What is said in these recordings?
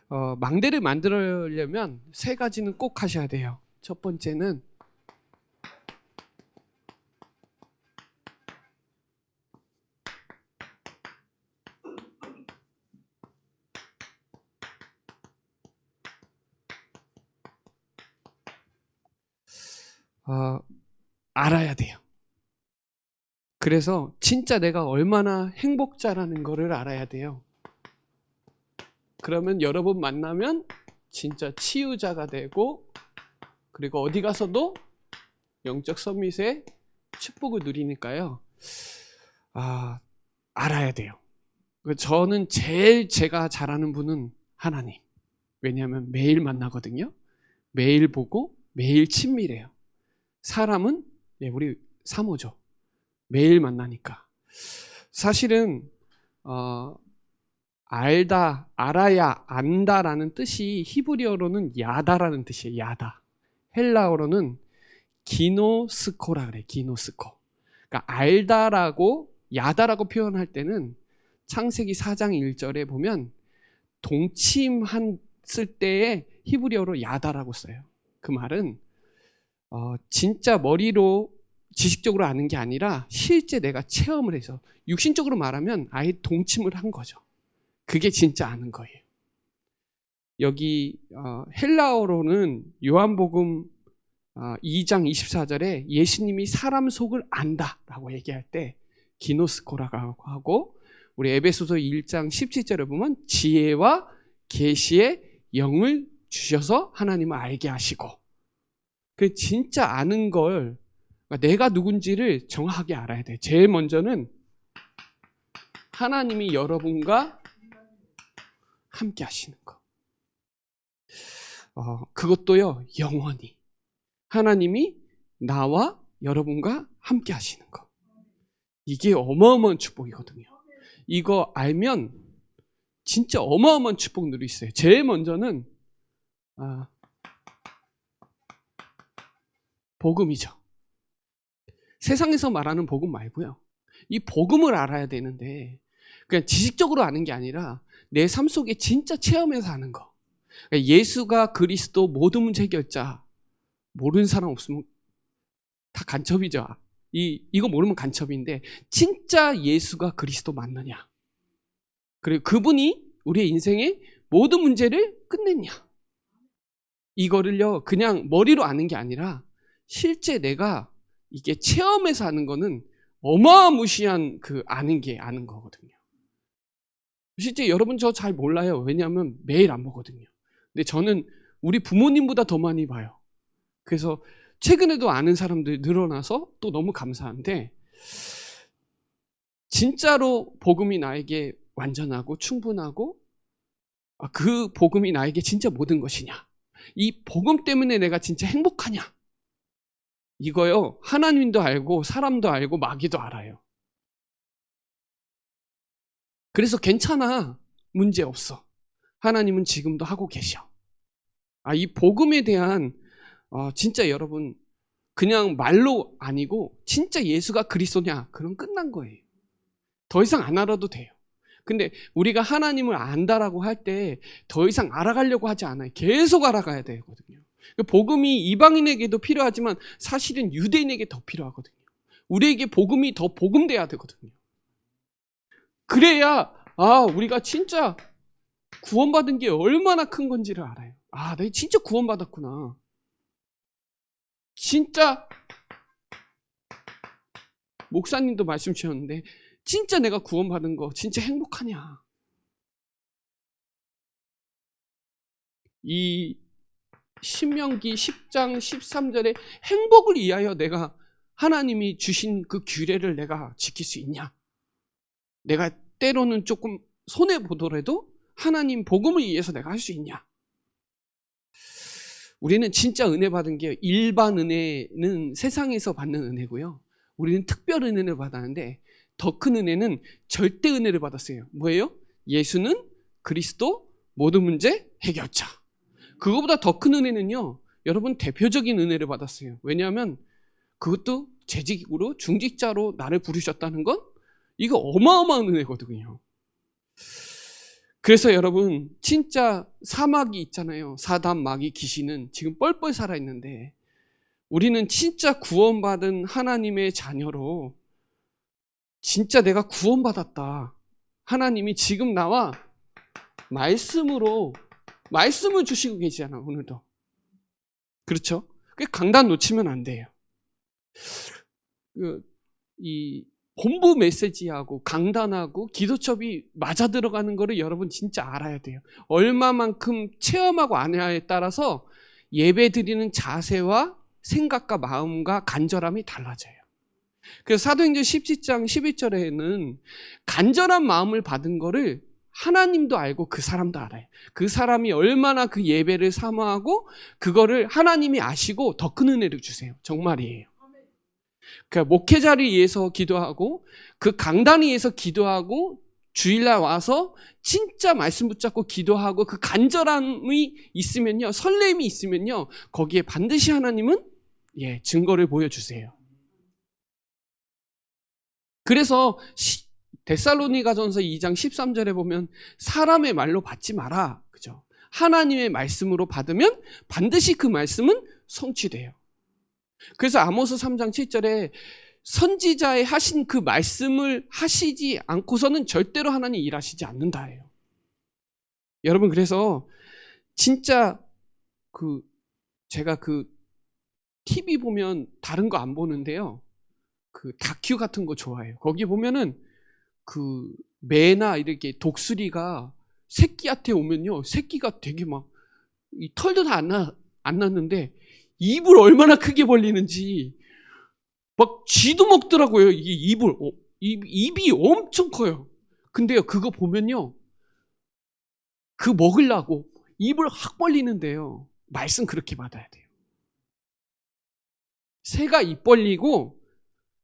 망대를 만들려면 세 가지는 꼭 하셔야 돼요. 첫 번째는 알아야 돼요. 그래서 진짜 내가 얼마나 행복자라는 거를 알아야 돼요. 그러면 여러분 만나면 진짜 치유자가 되고, 그리고 어디 가서도 영적 서밋의 축복을 누리니까요. 알아야 돼요. 저는 제일 제가 잘하는 분은 하나님. 왜냐하면 매일 만나거든요. 매일 보고 매일 친밀해요. 사람은 우리 사모죠. 매일 만나니까. 사실은 알다, 알아야, 안다라는 뜻이 히브리어로는 야다라는 뜻이에요. 야다. 헬라어로는 기노스코라 그래. 기노스코. 그러니까 알다라고 야다라고 표현할 때는 창세기 4장 1절에 보면 동침했을 때의 히브리어로 야다라고 써요. 그 말은 진짜 머리로 지식적으로 아는 게 아니라 실제 내가 체험을 해서, 육신적으로 말하면 아예 동침을 한 거죠. 그게 진짜 아는 거예요. 여기 헬라어로는 요한복음 2장 24절에 예수님이 사람 속을 안다라고 얘기할 때 기노스코라고 하고, 우리 에베소서 1장 17절에 보면 지혜와 계시의 영을 주셔서 하나님을 알게 하시고, 그 진짜 아는 걸, 내가 누군지를 정확하게 알아야 돼. 제일 먼저는 하나님이 여러분과 함께 하시는 거. 그것도요, 영원히. 하나님이 나와 여러분과 함께 하시는 거. 이게 어마어마한 축복이거든요. 이거 알면 진짜 어마어마한 축복 누릴 수 있어요. 제일 먼저는 복음이죠. 세상에서 말하는 복음 말고요. 이 복음을 알아야 되는데, 그냥 지식적으로 아는 게 아니라 내 삶 속에 진짜 체험해서 아는 거. 그러니까 예수가 그리스도 모든 문제 해결자, 모르는 사람 없으면 다 간첩이죠. 이거 모르면 간첩인데, 진짜 예수가 그리스도 맞느냐, 그리고 그분이 우리의 인생의 모든 문제를 끝냈냐, 이거를요 그냥 머리로 아는 게 아니라 실제 내가 이게 체험해서 아는 거는 어마무시한 아는 거거든요. 실제 여러분 저 잘 몰라요. 왜냐하면 매일 안 보거든요. 근데 저는 우리 부모님보다 더 많이 봐요. 그래서 최근에도 아는 사람들이 늘어나서 또 너무 감사한데, 진짜로 복음이 나에게 완전하고 충분하고 그 복음이 나에게 진짜 모든 것이냐, 이 복음 때문에 내가 진짜 행복하냐, 이거요 하나님도 알고 사람도 알고 마귀도 알아요. 그래서 괜찮아, 문제 없어. 하나님은 지금도 하고 계셔. 이 복음에 대한 진짜 여러분, 그냥 말로 아니고 진짜 예수가 그리스도냐, 그럼 끝난 거예요. 더 이상 안 알아도 돼요. 근데 우리가 하나님을 안다라고 할 때 더 이상 알아가려고 하지 않아요. 계속 알아가야 되거든요. 복음이 이방인에게도 필요하지만 사실은 유대인에게 더 필요하거든요. 우리에게 복음이 더 복음돼야 되거든요. 그래야 우리가 진짜 구원받은 게 얼마나 큰 건지를 알아요. 내가 진짜 구원받았구나. 진짜 목사님도 말씀 주셨는데, 진짜 내가 구원받은 거 진짜 행복하냐. 이 신명기 10장 13절에 행복을 위하여 내가 하나님이 주신 그 규례를 내가 지킬 수 있냐. 내가 때로는 조금 손해보더라도 하나님 복음을 위해서 내가 할 수 있냐. 우리는 진짜 은혜 받은 게, 일반 은혜는 세상에서 받는 은혜고요, 우리는 특별 은혜를 받았는데 더 큰 은혜는 절대 은혜를 받았어요. 뭐예요? 예수는 그리스도 모든 문제 해결자. 그거보다 더 큰 은혜는요, 여러분 대표적인 은혜를 받았어요. 왜냐하면 그것도 재직으로 중직자로 나를 부르셨다는 건 이거 어마어마한 은혜거든요. 그래서 여러분 진짜 사마귀 있잖아요. 사단, 마귀, 귀신은 지금 뻘뻘 살아있는데 우리는 진짜 구원받은 하나님의 자녀로 진짜 내가 구원받았다. 하나님이 지금 나와 말씀을 주시고 계시잖아, 오늘도. 그렇죠? 그 강단 놓치면 안 돼요. 이 본부 메시지하고 강단하고 기도첩이 맞아 들어가는 거를 여러분 진짜 알아야 돼요. 얼마만큼 체험하고 아냐에 따라서 예배 드리는 자세와 생각과 마음과 간절함이 달라져요. 그래서 사도행전 17장 11절에는 간절한 마음을 받은 거를 하나님도 알고 그 사람도 알아요. 그 사람이 얼마나 그 예배를 사모하고 그거를 하나님이 아시고 더 큰 은혜를 주세요. 정말이에요. 그러니까 목회자를 위해서 기도하고 그 강단을 위해서 기도하고 주일날 와서 진짜 말씀 붙잡고 기도하고 그 간절함이 있으면요, 설렘이 있으면요, 거기에 반드시 하나님은 증거를 보여주세요. 그래서 데살로니가전서 2장 13절에 보면 사람의 말로 받지 마라. 그죠? 하나님의 말씀으로 받으면 반드시 그 말씀은 성취돼요. 그래서 아모스 3장 7절에 선지자의 하신 그 말씀을 하시지 않고서는 절대로 하나님 일하시지 않는다예요. 여러분, 그래서 진짜 제가 TV 보면 다른 거 안 보는데요. 다큐 같은 거 좋아해요. 거기 보면은 매나 이렇게 독수리가 새끼한테 오면요, 새끼가 되게 이 털도 다 안 났는데 입을 얼마나 크게 벌리는지 막 쥐도 먹더라고요. 이 입이 엄청 커요. 근데요, 그거 보면요, 그 먹으려고 입을 확 벌리는데요, 말씀 그렇게 받아야 돼요. 새가 입 벌리고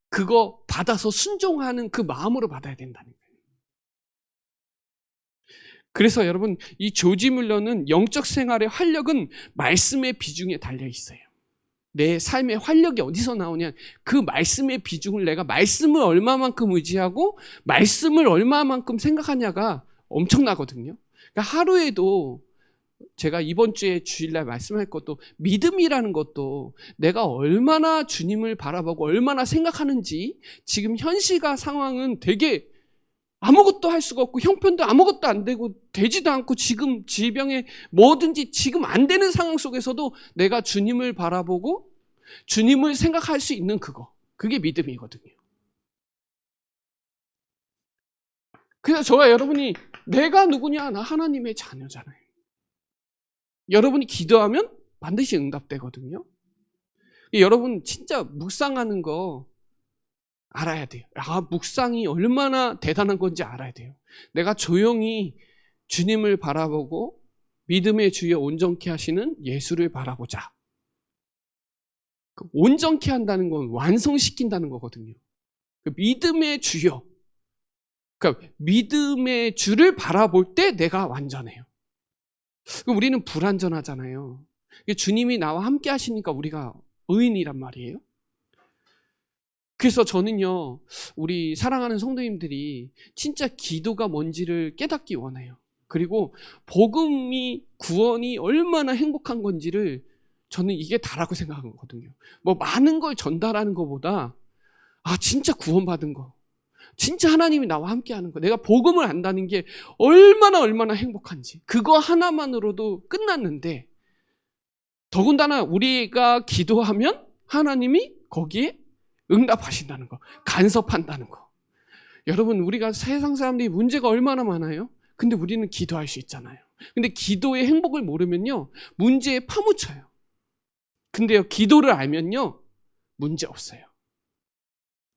그거 받아서 순종하는 그 마음으로 받아야 된다는 거예요. 그래서 여러분, 이 조지 뮬러는 영적 생활의 활력은 말씀의 비중에 달려 있어요. 내 삶의 활력이 어디서 나오냐, 그 말씀의 비중을, 내가 말씀을 얼마만큼 의지하고 말씀을 얼마만큼 생각하냐가 엄청나거든요. 그러니까 하루에도 제가 이번 주에 주일날 말씀할 것도, 믿음이라는 것도 내가 얼마나 주님을 바라보고 얼마나 생각하는지, 지금 현실과 상황은 되게 아무것도 할 수가 없고 형편도 아무것도 안 되고 되지도 않고 지금 질병에 뭐든지 지금 안 되는 상황 속에서도 내가 주님을 바라보고 주님을 생각할 수 있는 그게 믿음이거든요. 그래서 저와 여러분이 내가 누구냐? 나 하나님의 자녀잖아요. 여러분이 기도하면 반드시 응답되거든요. 여러분 진짜 묵상하는 거 알아야 돼요. 묵상이 얼마나 대단한 건지 알아야 돼요. 내가 조용히 주님을 바라보고 믿음의 주여 온전케 하시는 예수를 바라보자. 온전케 한다는 건 완성시킨다는 거거든요. 믿음의 주여, 그러니까 믿음의 주를 바라볼 때 내가 완전해요. 우리는 불완전하잖아요. 주님이 나와 함께 하시니까 우리가 의인이란 말이에요. 그래서 저는요, 우리 사랑하는 성도님들이 진짜 기도가 뭔지를 깨닫기 원해요. 그리고 복음이, 구원이 얼마나 행복한 건지를 저는 이게 다라고 생각하거든요. 많은 걸 전달하는 것보다 진짜 구원받은 거, 진짜 하나님이 나와 함께 하는 거, 내가 복음을 안다는 게 얼마나 행복한지, 그거 하나만으로도 끝났는데, 더군다나 우리가 기도하면 하나님이 거기에 응답하신다는 거, 간섭한다는 거. 여러분, 우리가 세상 사람들이 문제가 얼마나 많아요? 근데 우리는 기도할 수 있잖아요. 근데 기도의 행복을 모르면요, 문제에 파묻혀요. 근데요, 기도를 알면요, 문제 없어요.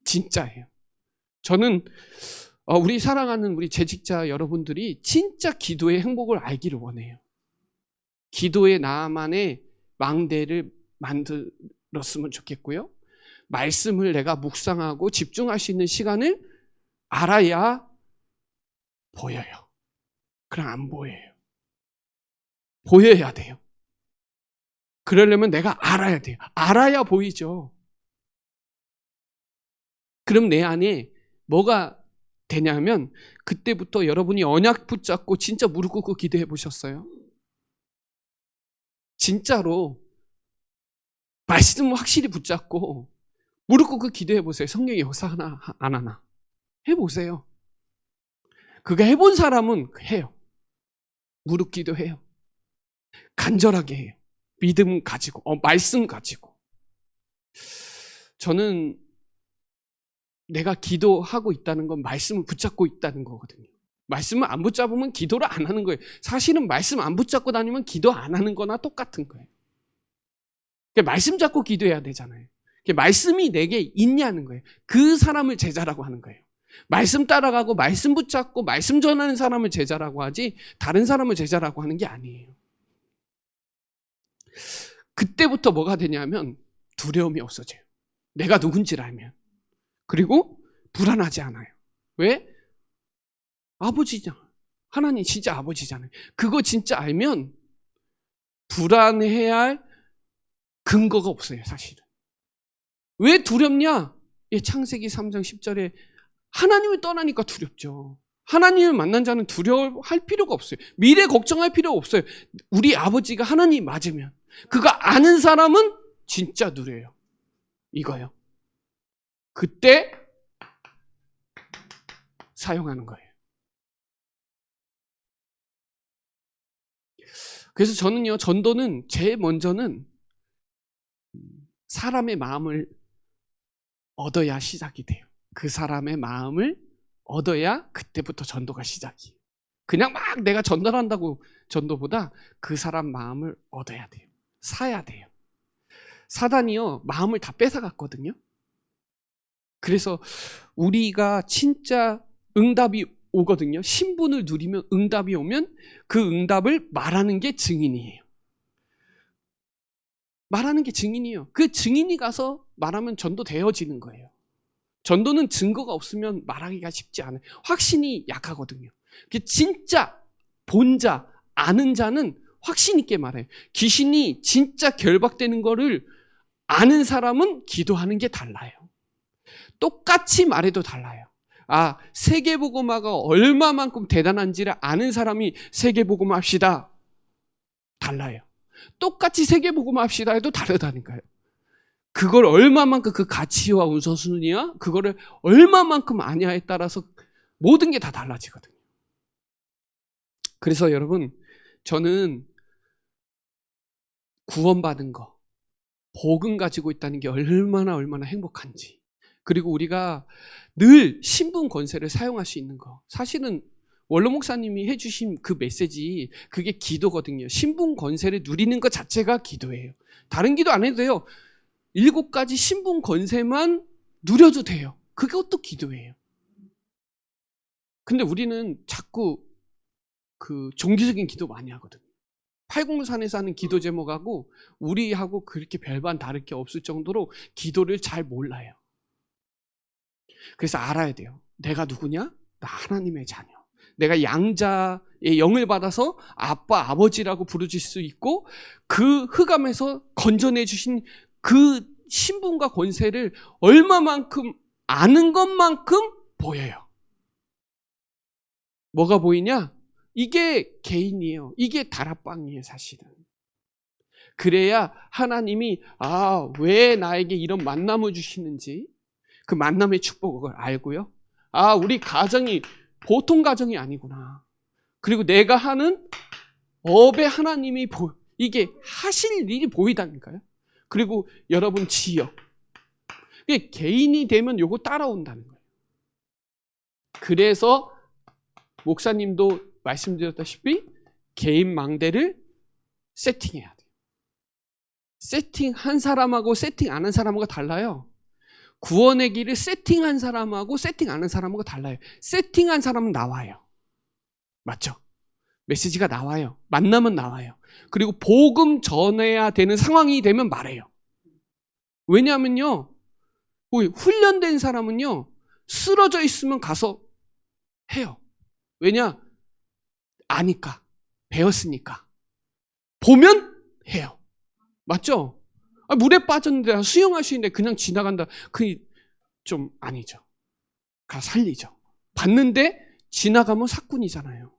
진짜예요. 저는 우리 사랑하는 우리 재직자 여러분들이 진짜 기도의 행복을 알기를 원해요. 기도의 나만의 망대를 만들었으면 좋겠고요. 말씀을 내가 묵상하고 집중할 수 있는 시간을 알아야 보여요. 그럼 안 보여요. 보여야 돼요. 그러려면 내가 알아야 돼요. 알아야 보이죠. 그럼 내 안에 뭐가 되냐면 그때부터 여러분이 언약 붙잡고 진짜 무릎 꿇고 기도해 보셨어요? 진짜로 말씀을 확실히 붙잡고 무릎 꿇고 기도해 보세요. 성령이 역사하나 안 하나 해보세요. 그거 해본 사람은 해요. 무릎 기도해요. 간절하게 해요. 믿음 가지고 말씀 가지고. 저는 내가 기도하고 있다는 건 말씀을 붙잡고 있다는 거거든요. 말씀을 안 붙잡으면 기도를 안 하는 거예요. 사실은 말씀 안 붙잡고 다니면 기도 안 하는 거나 똑같은 거예요. 말씀 잡고 기도해야 되잖아요. 말씀이 내게 있냐는 거예요. 그 사람을 제자라고 하는 거예요. 말씀 따라가고 말씀 붙잡고 말씀 전하는 사람을 제자라고 하지 다른 사람을 제자라고 하는 게 아니에요. 그때부터 뭐가 되냐면 두려움이 없어져요. 내가 누군지를 알면. 그리고 불안하지 않아요. 왜? 아버지잖아. 하나님 진짜 아버지잖아요. 그거 진짜 알면 불안해야 할 근거가 없어요, 사실은. 왜 두렵냐? 창세기 3장 10절에 하나님을 떠나니까 두렵죠. 하나님을 만난 자는 두려워할 필요가 없어요. 미래 걱정할 필요가 없어요. 우리 아버지가 하나님 맞으면. 그거 아는 사람은 진짜 누려요. 이거요. 그때 사용하는 거예요. 그래서 저는요, 전도는 제일 먼저는 사람의 마음을 얻어야 시작이 돼요. 그 사람의 마음을 얻어야 그때부터 전도가 시작이에요. 그냥 막 내가 전달한다고 전도보다 그 사람 마음을 얻어야 돼요. 사야 돼요. 사단이요, 마음을 다 뺏어갔거든요. 그래서 우리가 진짜 응답이 오거든요. 신분을 누리면 응답이 오면 그 응답을 말하는 게 증인이에요. 말하는 게 증인이에요. 그 증인이 가서 말하면 전도되어지는 거예요. 전도는 증거가 없으면 말하기가 쉽지 않아요. 확신이 약하거든요. 진짜 본자, 아는 자는 확신 있게 말해요. 귀신이 진짜 결박되는 거를 아는 사람은 기도하는 게 달라요. 똑같이 말해도 달라요. 세계복음화가 얼마만큼 대단한지를 아는 사람이 세계복음화 합시다. 달라요. 똑같이 세계복음화 합시다 해도 다르다니까요. 그걸 얼마만큼 그 가치와 우선순위야? 그거를 얼마만큼 아냐에 따라서 모든 게 다 달라지거든요. 그래서 여러분, 저는 구원받은 거, 복음 가지고 있다는 게 얼마나 행복한지, 그리고 우리가 늘 신분 권세를 사용할 수 있는 거, 사실은 원로 목사님이 해주신 그 메시지, 그게 기도거든요. 신분 권세를 누리는 것 자체가 기도예요. 다른 기도 안 해도 돼요. 7가지 신분 권세만 누려도 돼요. 그것도 기도예요. 근데 우리는 자꾸 그 종교적인 기도 많이 하거든요. 팔공산에서 하는 기도 제목하고 우리하고 그렇게 별반 다를 게 없을 정도로 기도를 잘 몰라요. 그래서 알아야 돼요. 내가 누구냐? 나 하나님의 자녀. 내가 양자의 영을 받아서 아빠, 아버지라고 부르실 수 있고 그 흑암에서 건져내 주신 그 신분과 권세를 얼마만큼 아는 것만큼 보여요. 뭐가 보이냐? 이게 개인이에요. 이게 다락방이에요, 사실은. 그래야 하나님이 왜 나에게 이런 만남을 주시는지 그 만남의 축복을 알고요. 우리 가정이 보통 가정이 아니구나. 그리고 내가 하는 업에 하나님이 이게 하실 일이 보이다니까요. 그리고 여러분 지역. 개인이 되면 요거 따라온다는 거예요. 그래서 목사님도 말씀드렸다시피 개인 망대를 세팅해야 돼요. 세팅한 사람하고 세팅 안 한 사람하고 달라요. 구원의 길을 세팅한 사람하고 세팅 안 한 사람하고 달라요. 세팅한 사람은 나와요. 맞죠? 메시지가 나와요. 만나면 나와요. 그리고 복음 전해야 되는 상황이 되면 말해요. 왜냐하면요, 훈련된 사람은요, 쓰러져 있으면 가서 해요. 왜냐? 아니까. 배웠으니까. 보면 해요. 맞죠? 물에 빠졌는데 수영할 수 있는데 그냥 지나간다. 그게 좀 아니죠. 가 살리죠. 봤는데 지나가면 사꾼이잖아요.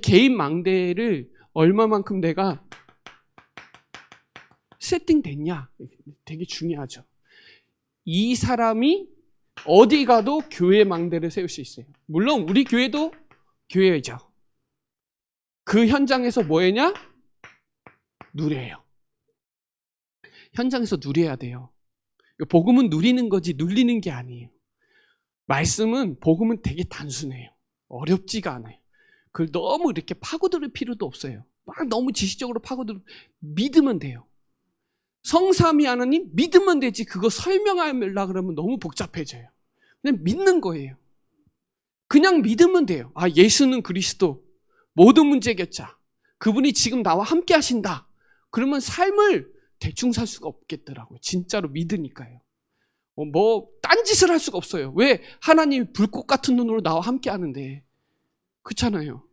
개인 망대를 얼마만큼 내가 세팅됐냐 되게 중요하죠. 이 사람이 어디 가도 교회 망대를 세울 수 있어요. 물론 우리 교회도 교회죠. 그 현장에서 뭐 했냐? 누려요. 현장에서 누려야 돼요. 복음은 누리는 거지 눌리는 게 아니에요. 말씀은 복음은 되게 단순해요. 어렵지가 않아요. 그걸 너무 이렇게 파고들 필요도 없어요. 막 너무 지식적으로 파고들 믿으면 돼요. 성삼위 하나님 믿으면 되지 그거 설명하려고 그러면 너무 복잡해져요. 그냥 믿는 거예요. 그냥 믿으면 돼요. 아, 예수는 그리스도 모든 문제 해결자. 그분이 지금 나와 함께 하신다. 그러면 삶을 대충 살 수가 없겠더라고요. 진짜로 믿으니까요. 뭐 딴짓을 할 수가 없어요. 왜? 하나님이 불꽃 같은 눈으로 나와 함께 하는데. 그렇잖아요.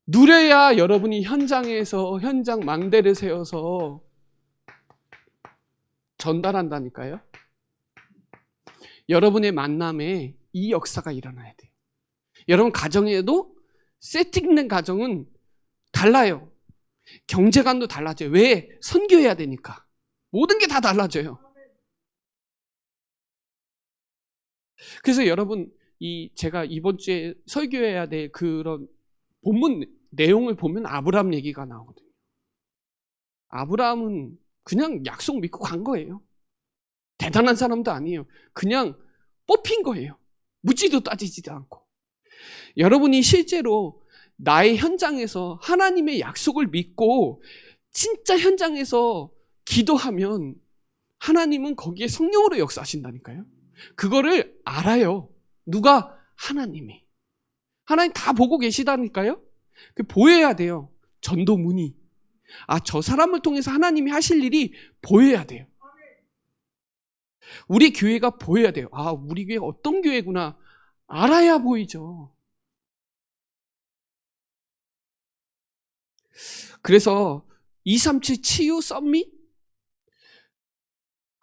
누려야 여러분이 현장에서 현장 망대를 세워서 전달한다니까요. 여러분의 만남에 이 역사가 일어나야 돼요. 여러분 가정에도 세팅된 가정은 달라요. 경제관도 달라져요. 왜? 선교해야 되니까. 모든 게 다 달라져요. 그래서 여러분 제가 이번 주에 설교해야 될 그런 본문 내용을 보면 아브라함 얘기가 나오거든요. 아브라함은 그냥 약속 믿고 간 거예요. 대단한 사람도 아니에요. 그냥 뽑힌 거예요. 묻지도 따지지도 않고. 여러분이 실제로 나의 현장에서 하나님의 약속을 믿고 진짜 현장에서 기도하면 하나님은 거기에 성령으로 역사하신다니까요. 그거를 알아요. 누가? 하나님이. 하나님 다 보고 계시다니까요. 보여야 돼요. 전도문이. 아, 저 사람을 통해서 하나님이 하실 일이 보여야 돼요. 우리 교회가 보여야 돼요. 아, 우리 교회가 어떤 교회구나. 알아야 보이죠. 그래서 237 치유 썸밋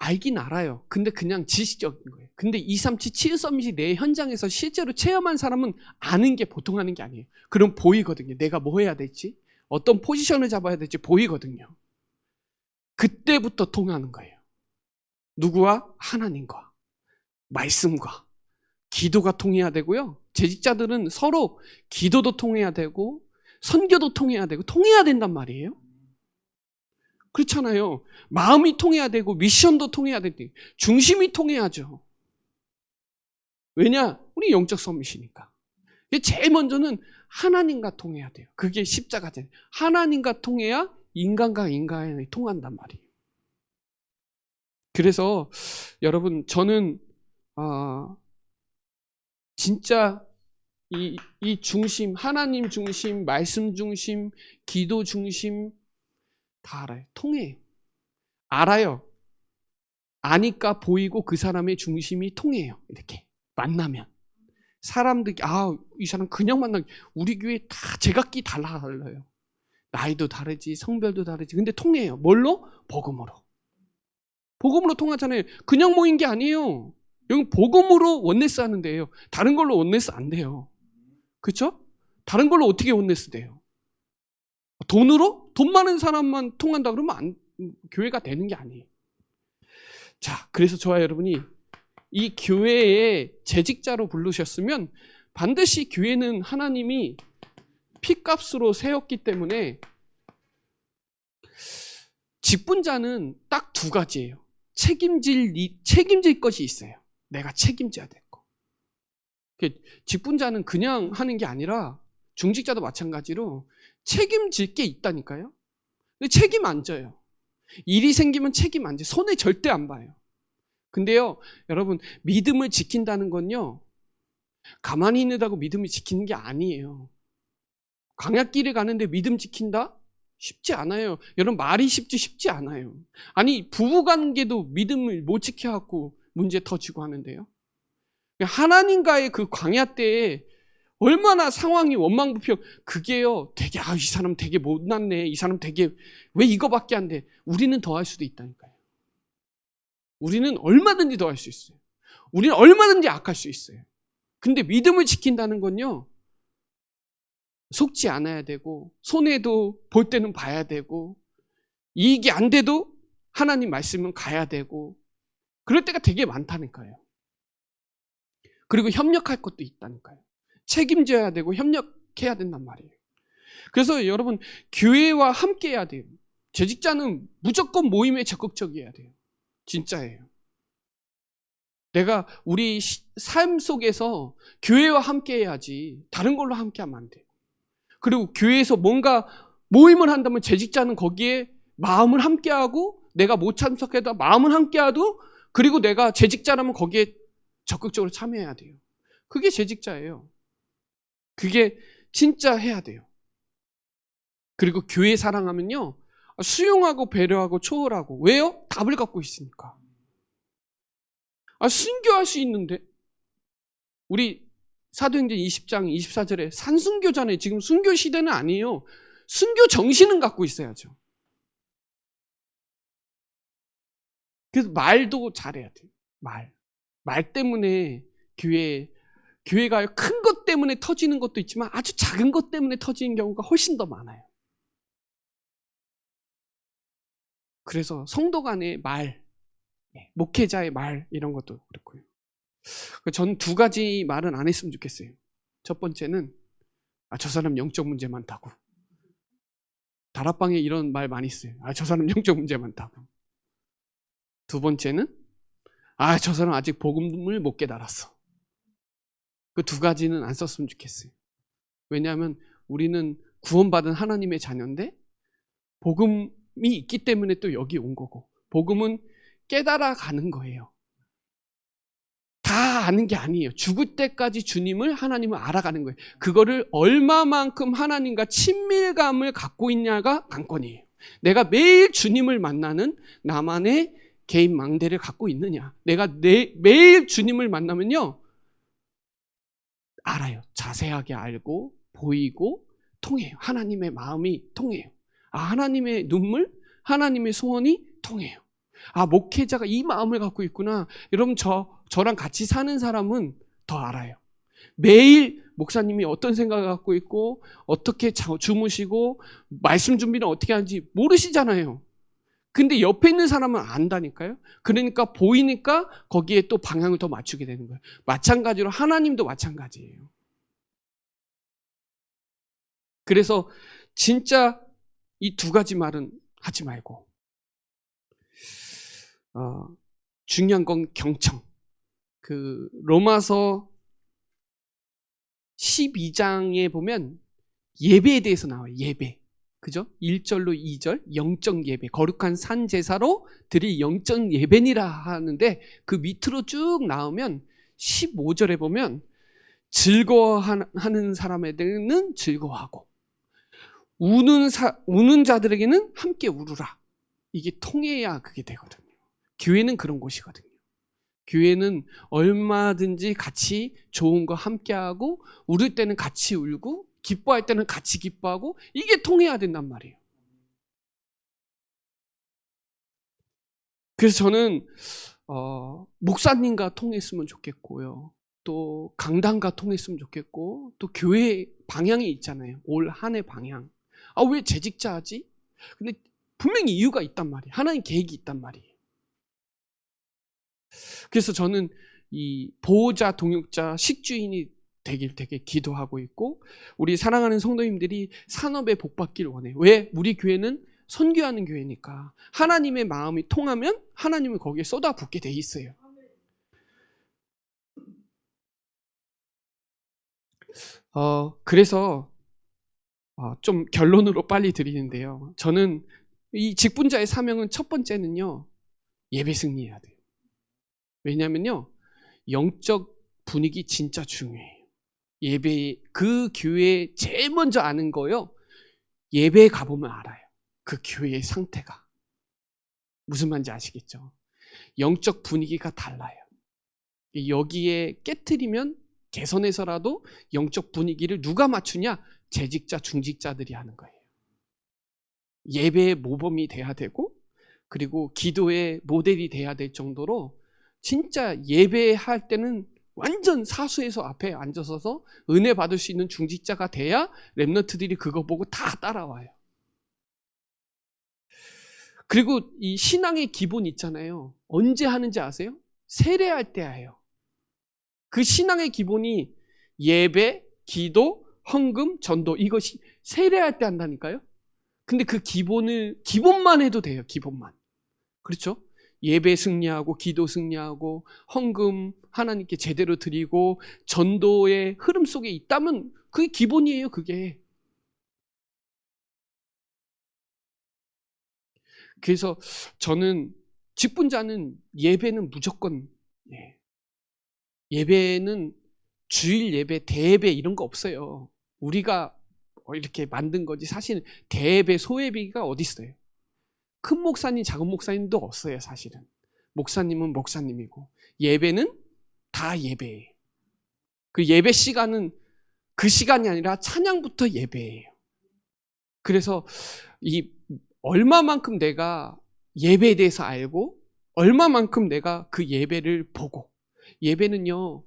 알긴 알아요. 근데 그냥 지식적인 거예요. 근데 237 치유 썸밋이 내 현장에서 실제로 체험한 사람은 아는 게 보통 하는 게 아니에요. 그럼 보이거든요. 내가 뭐 해야 될지, 어떤 포지션을 잡아야 될지 보이거든요. 그때부터 통하는 거예요. 누구와? 하나님과, 말씀과. 기도가 통해야 되고요. 재직자들은 서로 기도도 통해야 되고 선교도 통해야 되고 통해야 된단 말이에요. 그렇잖아요. 마음이 통해야 되고 미션도 통해야 되고 중심이 통해야죠. 왜냐? 우리 영적 서밋이니까. 제일 먼저는 하나님과 통해야 돼요. 그게 십자가잖아요. 하나님과 통해야 인간과 인간이 통한단 말이에요. 그래서 여러분 저는 진짜 이 중심, 하나님 중심, 말씀 중심, 기도 중심 다 알아요. 통해요. 알아요. 아니까 보이고 그 사람의 중심이 통해요. 이렇게 만나면 사람들이 이 사람 그냥 만나기. 우리 교회 다 제각기 달라요. 나이도 다르지, 성별도 다르지. 근데 통해요. 뭘로? 복음으로. 복음으로 통하잖아요. 그냥 모인 게 아니에요. 여기 복음으로 원네스 하는 데예요. 다른 걸로 원네스 안 돼요. 그렇죠? 다른 걸로 어떻게 원네스 돼요? 돈으로? 돈 많은 사람만 통한다 그러면 교회가 되는 게 아니에요. 자, 그래서 저와 여러분이 이 교회에 재직자로 부르셨으면 반드시 교회는 하나님이 피값으로 세웠기 때문에 직분자는 딱 두 가지예요. 책임질 것이 있어요. 내가 책임져야 될 거. 직분자는 그냥 하는 게 아니라 중직자도 마찬가지로 책임질 게 있다니까요. 근데 책임 안 져요. 일이 생기면 책임 안 져요. 손에 절대 안 봐요. 근데요, 여러분, 믿음을 지킨다는 건요, 가만히 있는다고 믿음을 지키는 게 아니에요. 광야길을 가는데 믿음 지킨다? 쉽지 않아요. 여러분, 말이 쉽지 않아요. 아니, 부부관계도 믿음을 못 지켜갖고 문제 터지고 하는데요. 하나님과의 그 광야 때에 얼마나 상황이 원망부평, 그게요, 되게, 이 사람 되게 못났네. 이 사람 되게, 왜 이거밖에 안 돼? 우리는 더 할 수도 있다니까요. 우리는 얼마든지 더 할 수 있어요. 우리는 얼마든지 악할 수 있어요. 근데 믿음을 지킨다는 건요, 속지 않아야 되고, 손해도 볼 때는 봐야 되고, 이익이 안 돼도 하나님 말씀은 가야 되고, 그럴 때가 되게 많다니까요. 그리고 협력할 것도 있다니까요. 책임져야 되고 협력해야 된단 말이에요. 그래서 여러분, 교회와 함께 해야 돼요. 재직자는 무조건 모임에 적극적이어야 돼요. 진짜예요. 내가 우리 삶 속에서 교회와 함께 해야지 다른 걸로 함께 하면 안 돼요. 그리고 교회에서 뭔가 모임을 한다면 재직자는 거기에 마음을 함께하고, 내가 못 참석해도 마음을 함께하고, 그리고 내가 재직자라면 거기에 적극적으로 참여해야 돼요. 그게 재직자예요. 그게 진짜 해야 돼요. 그리고 교회 사랑하면요, 수용하고 배려하고 초월하고. 왜요? 답을 갖고 있으니까. 순교할 수 있는데, 우리 사도행전 20장 24절에 산순교잖아요. 지금 순교 시대는 아니에요. 순교 정신은 갖고 있어야죠. 그래서 말도 잘해야 돼요. 말 때문에 교회가 큰 것 때문에 터지는 것도 있지만 아주 작은 것 때문에 터지는 경우가 훨씬 더 많아요. 그래서 성도 간의 말, 목회자의 말, 이런 것도 그렇고요. 저는 두 가지 말은 안 했으면 좋겠어요. 첫 번째는 저 사람 영적 문제 많다고. 다락방에 이런 말 많이 써요. 저 사람 영적 문제 많다고. 두 번째는 저 사람 아직 복음을 못 깨달았어. 그 두 가지는 안 썼으면 좋겠어요. 왜냐하면 우리는 구원받은 하나님의 자녀인데 복음이 있기 때문에 또 여기 온 거고, 복음은 깨달아 가는 거예요. 다 아는 게 아니에요. 죽을 때까지 주님을, 하나님을 알아가는 거예요. 그거를 얼마만큼 하나님과 친밀감을 갖고 있냐가 관건이에요. 내가 매일 주님을 만나는 나만의 개인 망대를 갖고 있느냐. 내가 매일 주님을 만나면요, 알아요. 자세하게 알고 보이고 통해요. 하나님의 마음이 통해요. 하나님의 눈물, 하나님의 소원이 통해요. 목회자가 이 마음을 갖고 있구나. 여러분, 저랑 같이 사는 사람은 더 알아요. 매일 목사님이 어떤 생각을 갖고 있고 어떻게 주무시고 말씀 준비는 어떻게 하는지 모르시잖아요. 근데 옆에 있는 사람은 안다니까요. 그러니까 보이니까 거기에 또 방향을 더 맞추게 되는 거예요. 마찬가지로 하나님도 마찬가지예요. 그래서 진짜 이 두 가지 말은 하지 말고, 중요한 건 경청. 로마서 12장에 보면 예배에 대해서 나와요. 예배. 그죠? 1절로 2절, 영적 예배, 거룩한 산 제사로 드릴 영적 예배니라 하는데, 그 밑으로 쭉 나오면 15절에 보면 즐거워하는 사람에게는 즐거워하고 우는 자들에게는 함께 울으라. 이게 통해야 그게 되거든요. 교회는 그런 곳이거든요. 교회는 얼마든지 같이 좋은 거 함께하고, 울을 때는 같이 울고, 기뻐할 때는 같이 기뻐하고, 이게 통해야 된단 말이에요. 그래서 저는 목사님과 통했으면 좋겠고요, 또 강단과 통했으면 좋겠고, 또 교회 방향이 있잖아요. 올 한 해 방향. 왜 재직자 하지? 근데 분명히 이유가 있단 말이에요. 하나님 계획이 있단 말이에요. 그래서 저는 이 보호자, 동역자, 식주인이 되길 되게 기도하고 있고, 우리 사랑하는 성도님들이 산업에 복받기를 원해요. 왜? 우리 교회는 선교하는 교회니까 하나님의 마음이 통하면 하나님은 거기에 쏟아붓게 돼 있어요. 그래서 좀 결론으로 빨리 드리는데요, 저는 이 직분자의 사명은 첫 번째는요, 예배 승리해야 돼요. 왜냐면요, 영적 분위기 진짜 중요해요. 예배, 그 교회 제일 먼저 아는 거요, 예배에 가보면 알아요. 그 교회의 상태가 무슨 말인지 아시겠죠? 영적 분위기가 달라요. 여기에 깨트리면, 개선해서라도 영적 분위기를 누가 맞추냐? 재직자, 중직자들이 하는 거예요. 예배의 모범이 돼야 되고, 그리고 기도의 모델이 돼야 될 정도로 진짜 예배할 때는 완전 사수에서 앞에 앉아서서 은혜 받을 수 있는 중직자가 돼야 렘넌트들이 그거 보고 다 따라와요. 그리고 이 신앙의 기본 있잖아요. 언제 하는지 아세요? 세례할 때 해요. 그 신앙의 기본이 예배, 기도, 헌금, 전도, 이것이 세례할 때 한다니까요. 근데 그 기본만 해도 돼요. 기본만. 그렇죠? 예배 승리하고 기도 승리하고 헌금 하나님께 제대로 드리고 전도의 흐름 속에 있다면 그게 기본이에요. 그게. 그래서 저는 직분자는 예배는 무조건, 예배는 주일 예배, 대예배 이런 거 없어요. 우리가 이렇게 만든 거지 사실 대예배, 소예배가 어디 있어요? 큰 목사님, 작은 목사님도 없어요. 사실은 목사님은 목사님이고 예배는 다 예배예요. 그 예배 시간은 그 시간이 아니라 찬양부터 예배예요. 그래서 이 얼마만큼 내가 예배에 대해서 알고 얼마만큼 내가 그 예배를 보고, 예배는요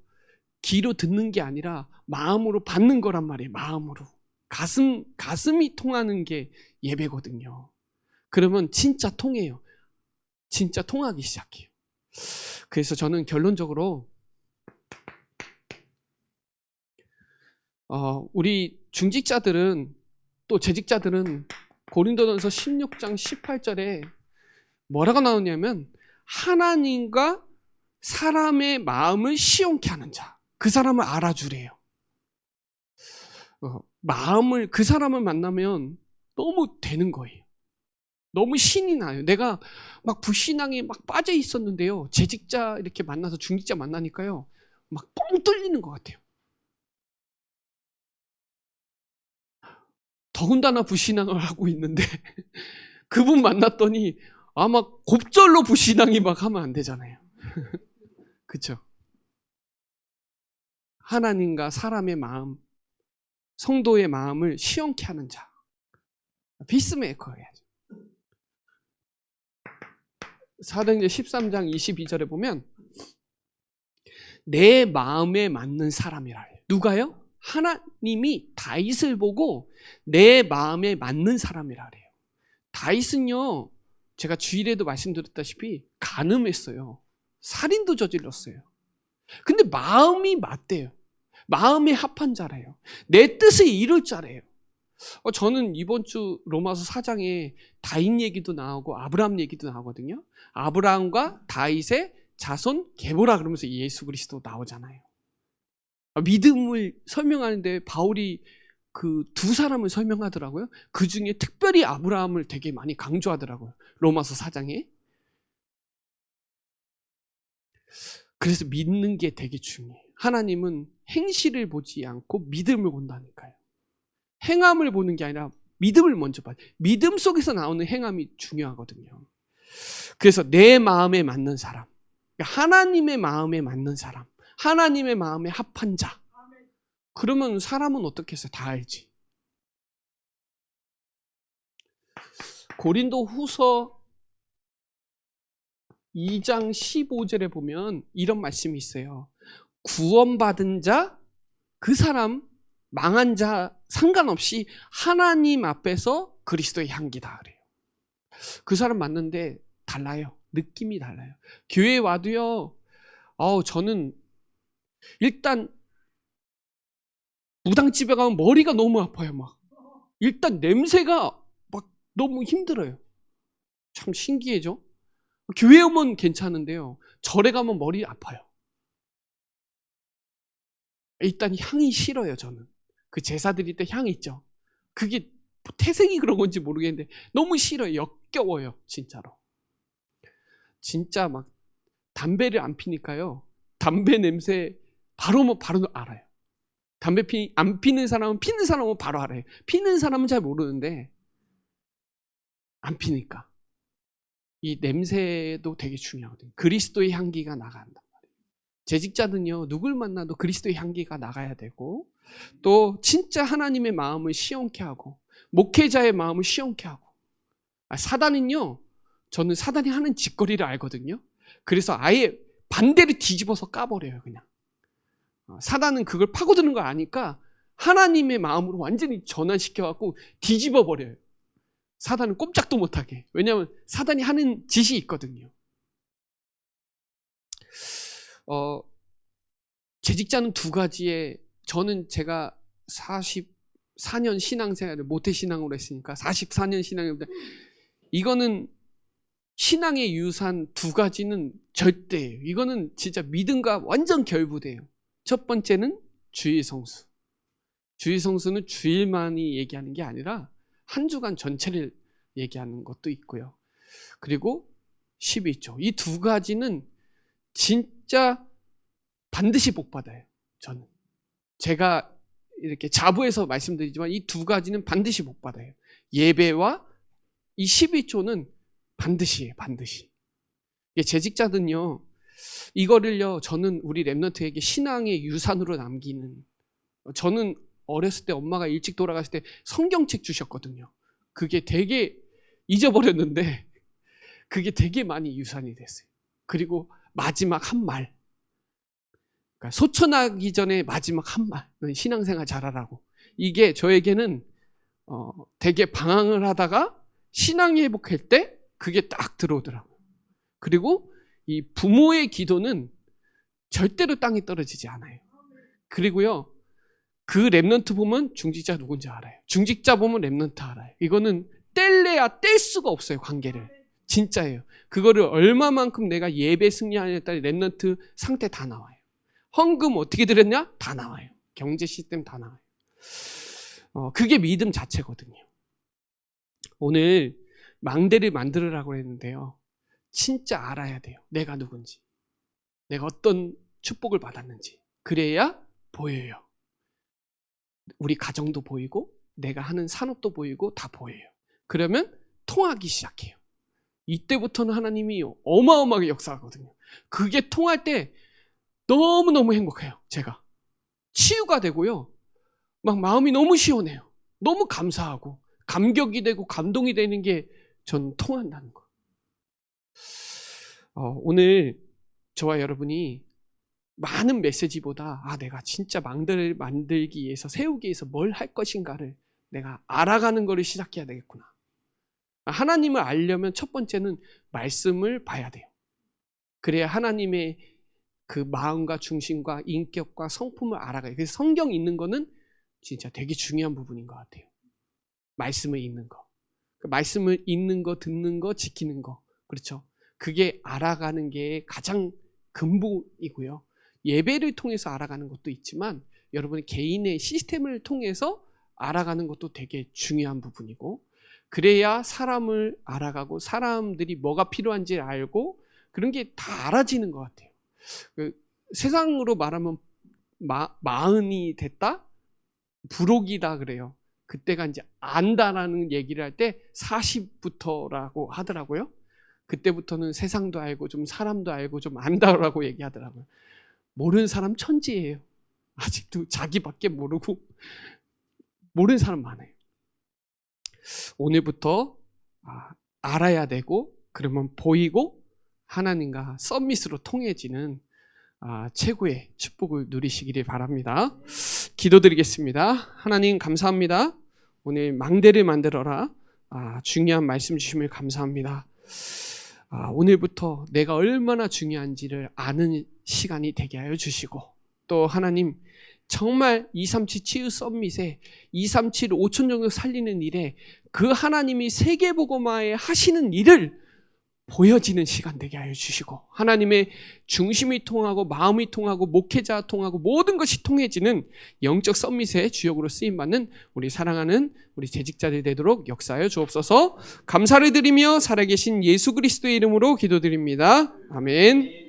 귀로 듣는 게 아니라 마음으로 받는 거란 말이에요. 마음으로 가슴이 통하는 게 예배거든요. 그러면 진짜 통해요. 진짜 통하기 시작해요. 그래서 저는 결론적으로 우리 중직자들은 또 재직자들은 고린도전서 16장 18절에 뭐라고 나오냐면 하나님과 사람의 마음을 시원케 하는 자, 그 사람을 알아주래요. 그 사람을 만나면 너무 되는 거예요. 너무 신이 나요. 내가 막 불신앙에 막 빠져 있었는데요, 재직자 이렇게 만나서 중직자 만나니까요 막 뻥 뚫리는 것 같아요. 더군다나 불신앙을 하고 있는데 그분 만났더니 아마 곱절로 불신앙이 막 하면 안 되잖아요. 그렇죠? 하나님과 사람의 마음, 성도의 마음을 시원케 하는 자, 피스메이커예요. 사도행전 13장 22절에 보면 내 마음에 맞는 사람이라 해요. 누가요? 하나님이 다윗을 보고 내 마음에 맞는 사람이라 그래요. 다윗은요, 제가 주일에도 말씀드렸다시피 간음했어요. 살인도 저질렀어요. 근데 마음이 맞대요. 마음에 합한 자래요. 내 뜻을 이룰 자래요. 저는 이번 주 로마서 4장에 다윗 얘기도 나오고 아브라함 얘기도 나오거든요. 아브라함과 다윗의 자손 게보라 그러면서 예수 그리스도 나오잖아요. 믿음을 설명하는데 바울이 그 두 사람을 설명하더라고요. 그 중에 특별히 아브라함을 되게 많이 강조하더라고요. 로마서 4장에. 그래서 믿는 게 되게 중요해요. 하나님은 행실을 보지 않고 믿음을 본다니까요. 행함을 보는 게 아니라 믿음을 먼저 봐요. 믿음 속에서 나오는 행함이 중요하거든요. 그래서 내 마음에 맞는 사람, 하나님의 마음에 맞는 사람, 하나님의 마음에 합한 자. 그러면 사람은 어떻게 해서 다 알지. 고린도 후서 2장 15절에 보면 이런 말씀이 있어요. 구원받은 자, 그 사람, 망한 자 상관없이 하나님 앞에서 그리스도의 향기다 그래요. 그 사람 맞는데 달라요. 느낌이 달라요. 교회에 와도요, 저는 일단 무당집에 가면 머리가 너무 아파요. 막 일단 냄새가 막 너무 힘들어요. 참 신기해죠. 교회 오면 괜찮은데요, 절에 가면 머리 아파요. 일단 향이 싫어요. 저는 그 제사 드릴 때 향이 있죠. 그게 태생이 그런 건지 모르겠는데 너무 싫어요. 역겨워요. 진짜로. 진짜 막 담배를 안 피니까요, 담배 냄새 바로 알아요. 담배 안 피는 사람은 바로 알아요. 피는 사람은 잘 모르는데 안 피니까 이 냄새도 되게 중요하거든요. 그리스도의 향기가 나간단 말이에요. 재직자는요, 누굴 만나도 그리스도의 향기가 나가야 되고, 또 진짜 하나님의 마음을 시원케 하고 목회자의 마음을 시원케 하고. 사단은요, 저는 사단이 하는 짓거리를 알거든요. 그래서 아예 반대로 뒤집어서 까버려요. 그냥. 사단은 그걸 파고드는 걸 아니까 하나님의 마음으로 완전히 전환시켜갖고 뒤집어 버려요. 사단은 꼼짝도 못하게. 왜냐하면 사단이 하는 짓이 있거든요. 재직자는 두 가지에, 저는 제가 44년 신앙생활을 모태신앙으로 했으니까 44년 신앙입니다. 이거는 신앙의 유산 두 가지는 절대예요. 이거는 진짜 믿음과 완전 결부돼요. 첫 번째는 주일 성수. 주일 성수는 주일만이 얘기하는 게 아니라 한 주간 전체를 얘기하는 것도 있고요. 그리고 12조. 이 두 가지는 진짜 반드시 복 받아요. 저는. 제가 이렇게 자부해서 말씀드리지만 이 두 가지는 반드시 복 받아요. 예배와 이 12조는 반드시예요. 반드시. 재직자는요, 이거를요, 저는 우리 랩런트에게 신앙의 유산으로 남기는, 저는 어렸을 때 엄마가 일찍 돌아갔을 때 성경책 주셨거든요. 그게 되게 잊어버렸는데 그게 되게 많이 유산이 됐어요. 그리고 마지막 한 말, 그러니까 소천하기 전에 마지막 한 말, 신앙생활 잘하라고. 이게 저에게는 되게 방황을 하다가 신앙이 회복할 때 그게 딱 들어오더라고요. 그리고 이 부모의 기도는 절대로 땅에 떨어지지 않아요. 그리고요, 그 랩런트 보면 중직자 누군지 알아요. 중직자 보면 랩런트 알아요. 이거는 뗄래야 뗄 수가 없어요. 관계를. 진짜예요. 그거를 얼마만큼 내가 예배 승리하냐에 따라 랩런트 상태 다 나와요. 헌금 어떻게 드렸냐? 다 나와요. 경제 시스템 다 나와요. 그게 믿음 자체거든요. 오늘 망대를 만들으라고 했는데요, 진짜 알아야 돼요. 내가 누군지, 내가 어떤 축복을 받았는지. 그래야 보여요. 우리 가정도 보이고 내가 하는 산업도 보이고 다 보여요. 그러면 통하기 시작해요. 이때부터는 하나님이 어마어마하게 역사하거든요. 그게 통할 때 너무너무 행복해요. 제가 치유가 되고요, 막 마음이 너무 시원해요. 너무 감사하고 감격이 되고 감동이 되는 게 전 통한다는 거. 오늘 저와 여러분이 많은 메시지보다 내가 진짜 망대를 만들기 위해서, 세우기 위해서 뭘 할 것인가를 내가 알아가는 거를 시작해야 되겠구나. 하나님을 알려면 첫 번째는 말씀을 봐야 돼요. 그래야 하나님의 그 마음과 중심과 인격과 성품을 알아가요. 그래서 성경 읽는 거는 진짜 되게 중요한 부분인 것 같아요. 말씀을 읽는 거. 말씀을 읽는 거, 듣는 거, 지키는 거. 그렇죠. 그게 알아가는 게 가장 근본이고요. 예배를 통해서 알아가는 것도 있지만 여러분의 개인의 시스템을 통해서 알아가는 것도 되게 중요한 부분이고, 그래야 사람을 알아가고 사람들이 뭐가 필요한지 알고 그런 게 다 알아지는 것 같아요. 세상으로 말하면 마흔이 됐다? 부록이다 그래요. 그때가 이제 안다라는 얘기를 할 때 40부터라고 하더라고요. 그때부터는 세상도 알고 좀 사람도 알고 좀 안다라고 얘기하더라고요. 모르는 사람 천지예요. 아직도 자기밖에 모르고 모르는 사람 많아요. 오늘부터 알아야 되고, 그러면 보이고 하나님과 썸밋으로 통해지는 최고의 축복을 누리시기를 바랍니다. 기도드리겠습니다. 하나님 감사합니다. 오늘 망대를 만들어라, 중요한 말씀 주심을 감사합니다. 오늘부터 내가 얼마나 중요한지를 아는 시간이 되게 하여 주시고, 또 하나님 정말 237 치유 썸밋에 237 5천 정도 살리는 일에 그 하나님이 세계복음화에 하시는 일을 보여지는 시간 되게 하여 주시고, 하나님의 중심이 통하고 마음이 통하고 목회자 통하고 모든 것이 통해지는 영적 썸밋의 주역으로 쓰임받는 우리 사랑하는 우리 재직자들 되도록 역사하여 주옵소서. 감사를 드리며 살아계신 예수 그리스도의 이름으로 기도드립니다. 아멘.